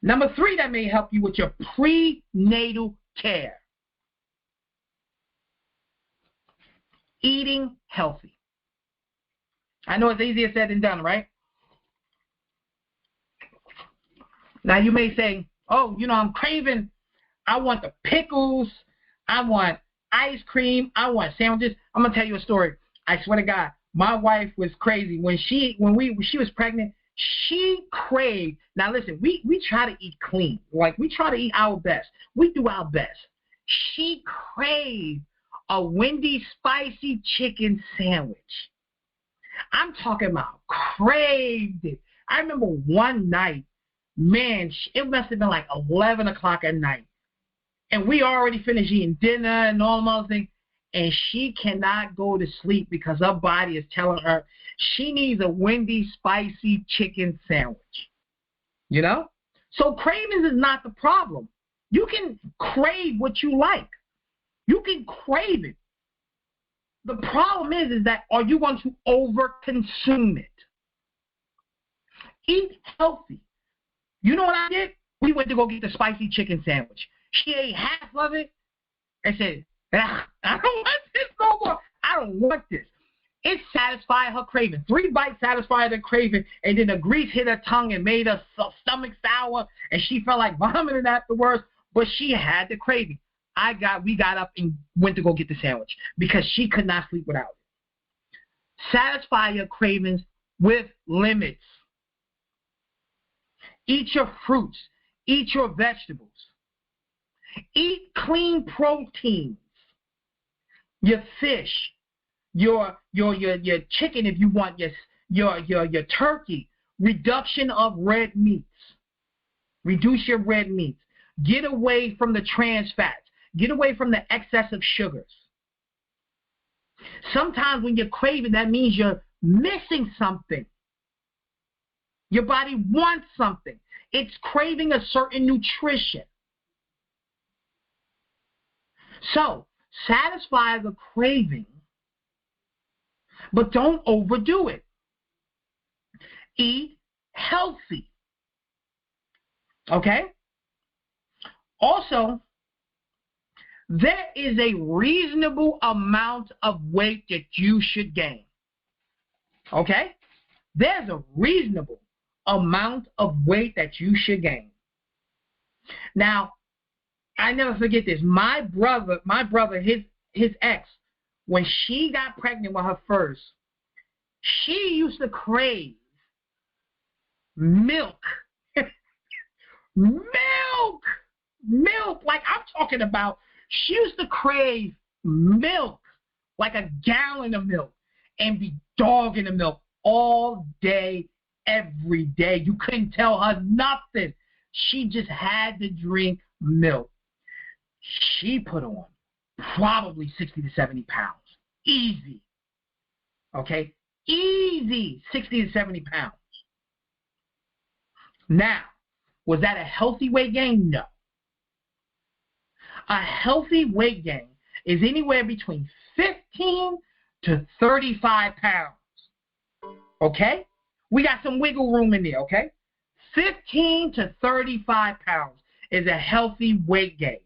Number 3 that may help you with your prenatal care. Eating healthy. I know it's easier said than done, right? Now you may say, oh, I'm craving, I want the pickles, I want ice cream, I want sandwiches. I'm going to tell you a story. I swear to God, my wife was crazy. When she was pregnant, she craved. Now listen, we try to eat clean. Like, we try to eat our best. We do our best. She craved a Wendy's spicy chicken sandwich. I'm talking about craved it. I remember one night, man, it must have been like 11 o'clock at night. And we already finished eating dinner and all those things. And she cannot go to sleep because her body is telling her she needs a Wendy's spicy chicken sandwich. So cravings is not the problem. You can crave what you like. You can crave it. The problem is that are you going to overconsume it? Eat healthy. You know what I did? We went to go get the spicy chicken sandwich. She ate half of it and said, I don't want this no more. I don't want this. It satisfied her craving. 3 bites satisfied her craving, and then the grease hit her tongue and made her stomach sour, and she felt like vomiting afterwards, but she had the craving. We got up and went to go get the sandwich because she could not sleep without it. Satisfy your cravings with limits. Eat your fruits. Eat your vegetables. Eat clean proteins. Your fish, your chicken if you want, your turkey. Reduction of red meats. Reduce your red meats. Get away from the trans fats. Get away from the excess of sugars. Sometimes when you're craving, that means you're missing something. Your body wants something. It's craving a certain nutrition. So, satisfy the craving, but don't overdo it. Eat healthy. Okay? Also, there is a reasonable amount of weight that you should gain. Okay? There's a reasonable amount of weight that you should gain. Now, I never forget this. My brother, his ex, when she got pregnant with her first, she used to crave milk. Milk. Like, I'm talking about, she used to crave milk, like a gallon of milk, and be dogging the milk all day, every day. You couldn't tell her nothing. She just had to drink milk. She put on probably 60 to 70 pounds. Easy. Okay? Easy 60 to 70 pounds. Now, was that a healthy weight gain? No. A healthy weight gain is anywhere between 15 to 35 pounds. Okay? We got some wiggle room in there, okay? 15 to 35 pounds is a healthy weight gain.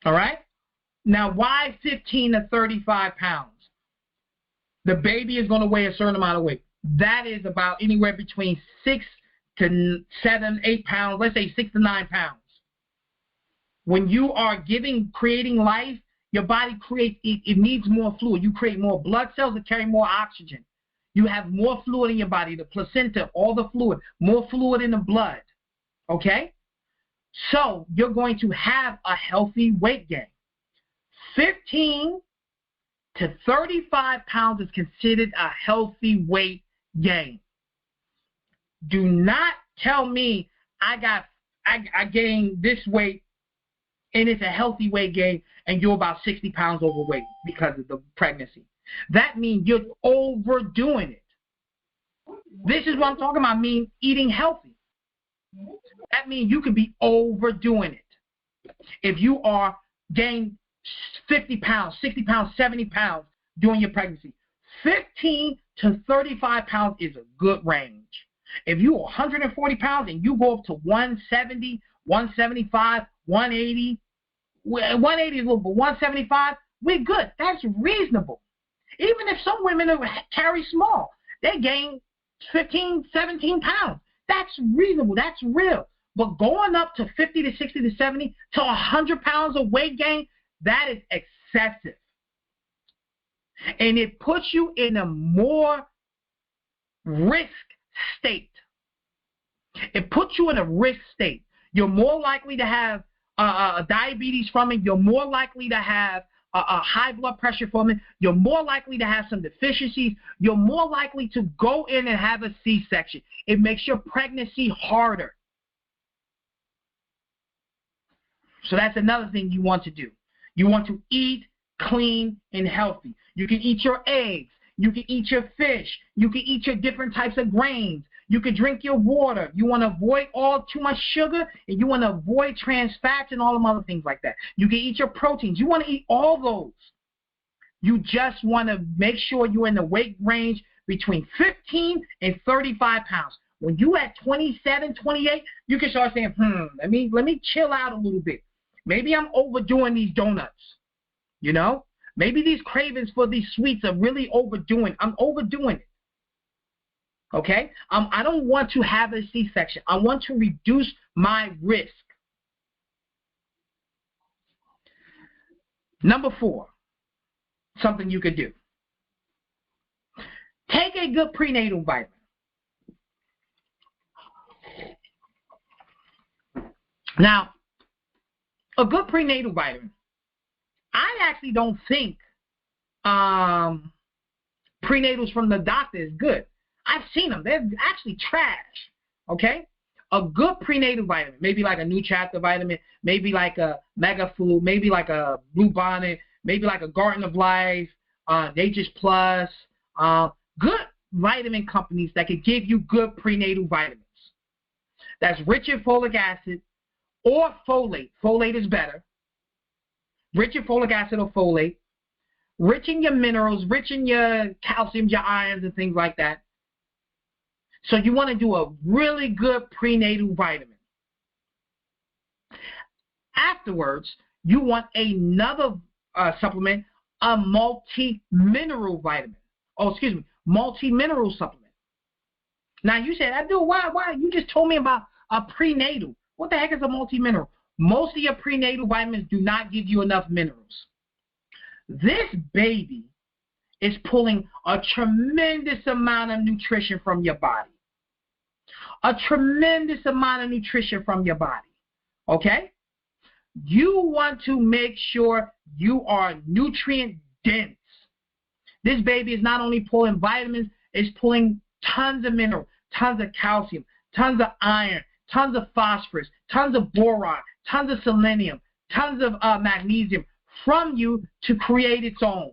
All right? Now, why 15 to 35 pounds? The baby is going to weigh a certain amount of weight. That is about anywhere between 6 to 7, 8 pounds, let's say 6 to 9 pounds. When you are creating life, your body it needs more fluid. You create more blood cells that carry more oxygen. You have more fluid in your body, the placenta, all the fluid, more fluid in the blood. Okay? So you're going to have a healthy weight gain. 15 to 35 pounds is considered a healthy weight gain. Do not tell me I gained this weight and it's a healthy weight gain and you're about 60 pounds overweight because of the pregnancy. That means you're overdoing it. This is what I'm talking about, eating healthy. That means you could be overdoing it. If you are gained 50 pounds, 60 pounds, 70 pounds during your pregnancy, 15 to 35 pounds is a good range. If you're 140 pounds and you go up to 170, 175, 180, 180 is a little, but 175, we're good. That's reasonable. Even if some women carry small, they gain 15, 17 pounds. That's reasonable. That's real. But going up to 50 to 60 to 70 to 100 pounds of weight gain, that is excessive. And it puts you in a more risk state. It puts you in a risk state. You're more likely to have diabetes from it. You're more likely to have high blood pressure from it. You're more likely to have some deficiencies. You're more likely to go in and have a C-section. It makes your pregnancy harder. So that's another thing you want to do. You want to eat clean and healthy. You can eat your eggs. You can eat your fish. You can eat your different types of grains. You can drink your water. You want to avoid too much sugar, and you want to avoid trans fats and all them other things like that. You can eat your proteins. You want to eat all those. You just want to make sure you're in the weight range between 15 and 35 pounds. When you at 27, 28, you can start saying, let me chill out a little bit. Maybe I'm overdoing these donuts. You know? Maybe these cravings for these sweets are really overdoing. I'm overdoing it. Okay? I don't want to have a C-section. I want to reduce my risk. Number 4, something you could do. Take a good prenatal vitamin. Now, a good prenatal vitamin, I actually don't think prenatals from the doctor is good. I've seen them. They're actually trash, okay? A good prenatal vitamin, maybe like a New Chapter vitamin, maybe like a Mega Food, maybe like a Blue Bonnet, maybe like a Garden of Life, Nature's Plus, good vitamin companies that can give you good prenatal vitamins. That's rich in folic acid or folate. Folate is better. Rich in folic acid or folate. Rich in your minerals, rich in your calcium, your irons, and things like that. So you want to do a really good prenatal vitamin. Afterwards, you want another supplement, a multi-mineral vitamin. Multi-mineral supplement. Now you said, I do. Why? You just told me about a prenatal. What the heck is a multi-mineral? Most of your prenatal vitamins do not give you enough minerals. This baby is pulling a tremendous amount of nutrition from your body. A tremendous amount of nutrition from your body. Okay? You want to make sure you are nutrient dense. This baby is not only pulling vitamins, it's pulling tons of minerals, tons of calcium, tons of iron, tons of phosphorus, tons of boron, tons of selenium, tons of magnesium from you to create its own.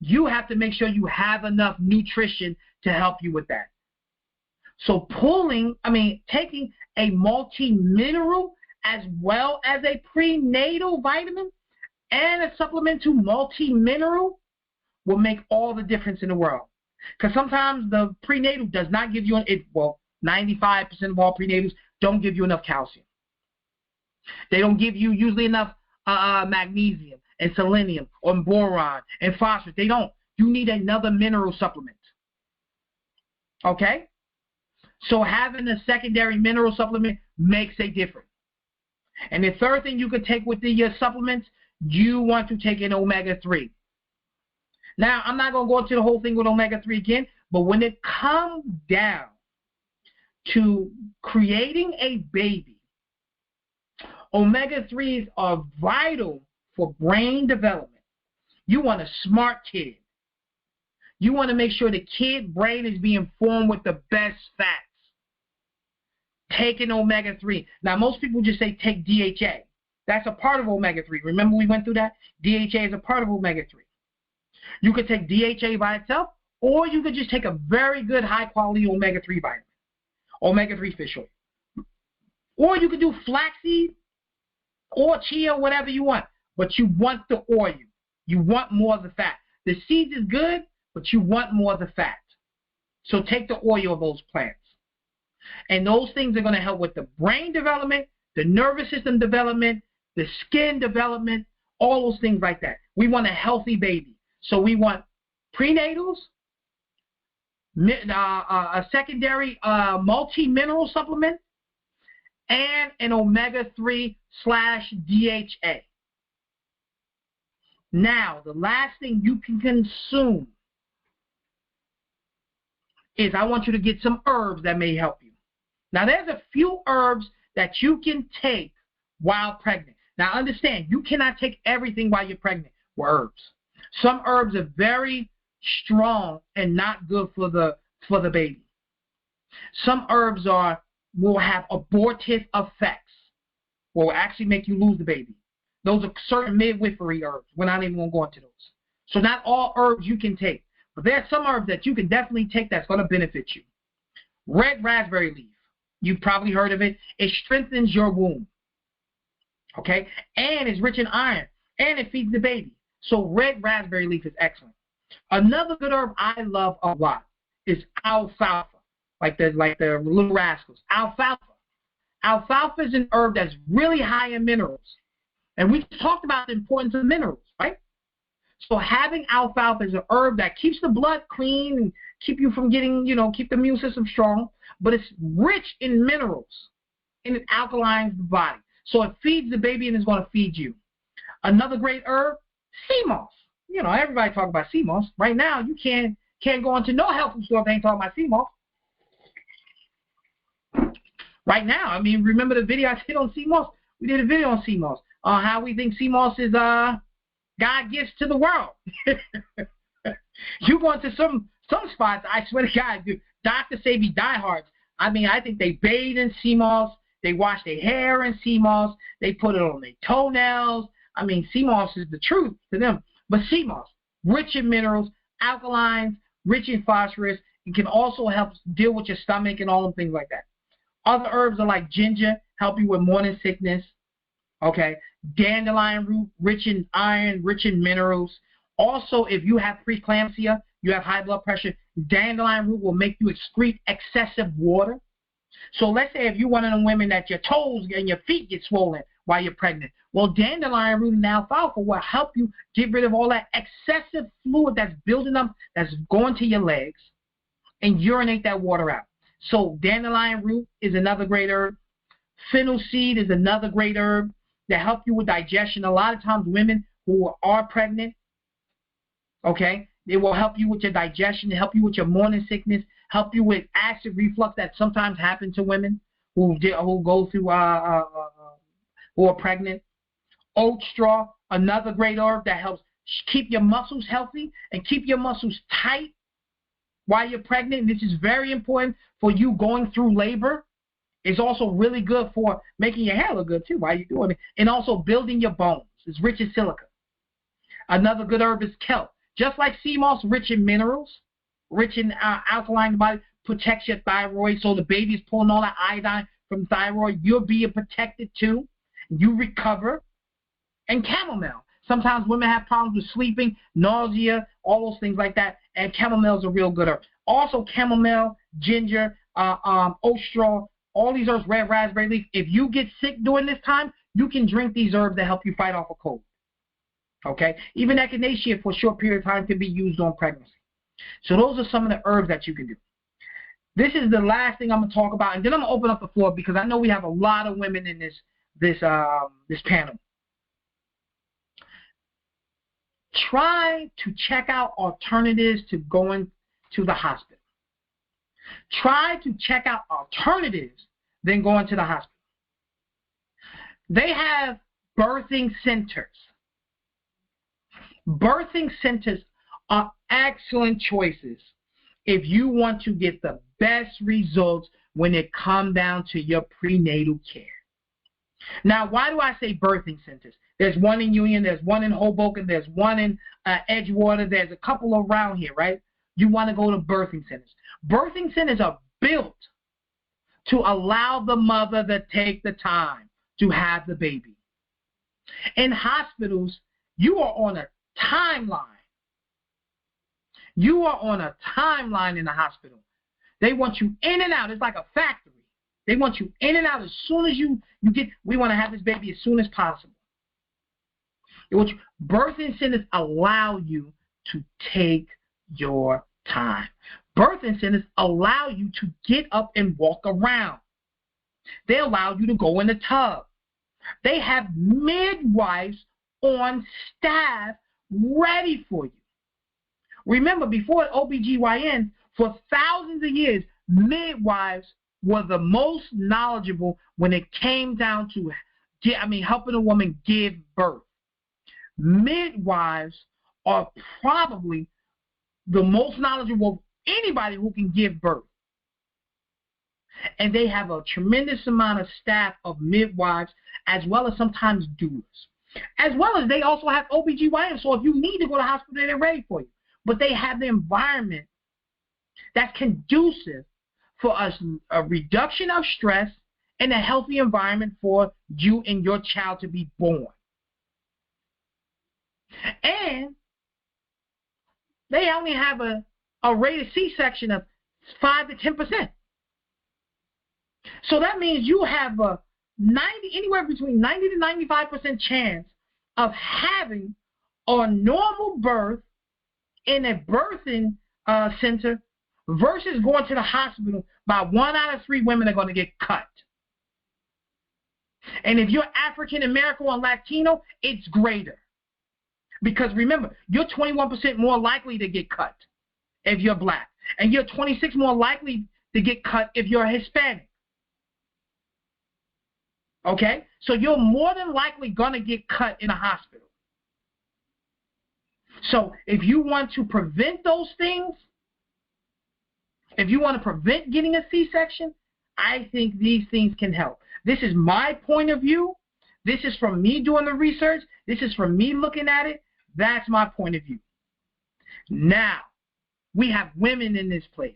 You have to make sure you have enough nutrition to help you with that. So taking a multi-mineral as well as a prenatal vitamin and a supplement to multi-mineral will make all the difference in the world. Because sometimes the prenatal does not give you 95% of all prenatals don't give you enough calcium. They don't give you usually enough magnesium and selenium or boron and phosphorus. They don't. You need another mineral supplement. Okay? So having a secondary mineral supplement makes a difference. And the third thing you could take with the supplements, you want to take an omega-3. Now, I'm not going to go into the whole thing with omega-3 again, but when it comes down to creating a baby, omega-3s are vital for brain development. You want a smart kid. You want to make sure the kid brain is being formed with the best fats. Take an omega-3. Now, most people just say take DHA. That's a part of omega-3. Remember we went through that? DHA is a part of omega-3. You could take DHA by itself, or you could just take a very good high-quality omega-3 vitamin, omega-3 fish oil. Or you could do flaxseed or chia, whatever you want. But you want the oil. You want more of the fat. The seeds is good, but you want more of the fat. So take the oil of those plants. And those things are going to help with the brain development, the nervous system development, the skin development, all those things like that. We want a healthy baby. So we want prenatals, a secondary multi-mineral supplement, and an omega-3/DHA. Now, the last thing you can consume is I want you to get some herbs that may help you. Now, there's a few herbs that you can take while pregnant. Now, understand, you cannot take everything while you're pregnant with herbs. Some herbs are very strong and not good for the baby. Some herbs will have abortive effects, will actually make you lose the baby. Those are certain midwifery herbs. We're not even going to go into those. So not all herbs you can take, but there are some herbs that you can definitely take that's going to benefit you. Red raspberry leaf. You've probably heard of it. It strengthens your womb. Okay? And it's rich in iron. And it feeds the baby. So red raspberry leaf is excellent. Another good herb I love a lot is alfalfa. Like the little rascals. Alfalfa. Alfalfa is an herb that's really high in minerals. And we talked about the importance of minerals, right? So having alfalfa is an herb that keeps the blood clean and keep you from getting, keep the immune system strong. But it's rich in minerals and it alkalines the body. So it feeds the baby and it's going to feed you. Another great herb, sea moss. Everybody talk about sea moss. Right now, you can't go into no health food store if they ain't talking about sea moss. Right now, remember the video I did on sea moss? We did a video on sea moss. How we think sea moss is God gifts to the world. You go into some spots, I swear to God, dude, doctors say be diehards. I think they bathe in sea moss. They wash their hair in sea moss. They put it on their toenails. Sea moss is the truth to them. But sea moss, rich in minerals, alkalines, rich in phosphorus. It can also help deal with your stomach and all them things like that. Other herbs are like ginger, help you with morning sickness. Okay, dandelion root, rich in iron, rich in minerals. Also, if you have preeclampsia, you have high blood pressure, dandelion root will make you excrete excessive water. So let's say if you're one of them women that your toes and your feet get swollen while you're pregnant. Well, dandelion root and alfalfa will help you get rid of all that excessive fluid that's building up, that's going to your legs, and urinate that water out. So dandelion root is another great herb. Fennel seed is another great herb that help you with digestion. A lot of times women who are pregnant, okay, it will help you with your digestion, help you with your morning sickness, help you with acid reflux that sometimes happens to women who go through who are pregnant. Oat straw, another great herb that helps keep your muscles healthy and keep your muscles tight while you're pregnant. This is very important for you going through labor. It's also really good for making your hair look good too while you're doing it, and also building your bones. It's rich in silica. Another good herb is kelp. Just like sea moss, rich in minerals, rich in alkaline in the body, protects your thyroid. So the baby's pulling all that iodine from thyroid. You're being protected too. You recover. And chamomile. Sometimes women have problems with sleeping, nausea, all those things like that. And chamomile is a real good herb. Also, chamomile, ginger, oat straw, all these herbs, red raspberry leaf. If you get sick during this time, you can drink these herbs to help you fight off a cold. Okay? Even echinacea for a short period of time can be used on pregnancy. So those are some of the herbs that you can do. This is the last thing I'm going to talk about, and then I'm going to open up the floor because I know we have a lot of women in this panel. Try to check out alternatives to going to the hospital. Try to check out alternatives than going to the hospital. They have birthing centers. Birthing centers are excellent choices if you want to get the best results when it comes down to your prenatal care. Now, why do I say birthing centers? There's one in Union, there's one in Hoboken, there's one in Edgewater, there's a couple around here, right? You want to go to birthing centers. Birthing centers are built to allow the mother to take the time to have the baby. In hospitals, you are on a timeline. You are on a timeline in the hospital. They want you in and out. It's like a factory. They want you in and out as soon as you get. We want to have this baby as soon as possible. Birthing centers allow you to take your time. Birthing centers allow you to get up and walk around. They allow you to go in the tub. They have midwives on staff ready for you. Remember, before OBGYN, for thousands of years, midwives were the most knowledgeable when it came down to helping a woman give birth. Midwives are probably the most knowledgeable of anybody who can give birth. And they have a tremendous amount of staff of midwives, as well as sometimes doulas. As well as they also have OBGYN, so if you need to go to the hospital, they're ready for you. But they have the environment that's conducive for a reduction of stress and a healthy environment for you and your child to be born. And they only have a rate of C-section of 5 to 10%. So that means you have anywhere between 90 to 95% chance of having a normal birth in a birthing center versus going to the hospital. By 1 out of 3 women are going to get cut. And if you're African American or Latino, it's greater. Because remember, you're 21% more likely to get cut if you're black. And you're 26% more likely to get cut if you're Hispanic. Okay? So you're more than likely going to get cut in a hospital. So if you want to prevent those things, if you want to prevent getting a C-section, I think these things can help. This is my point of view. This is from me doing the research. This is from me looking at it. That's my point of view. Now, we have women in this place.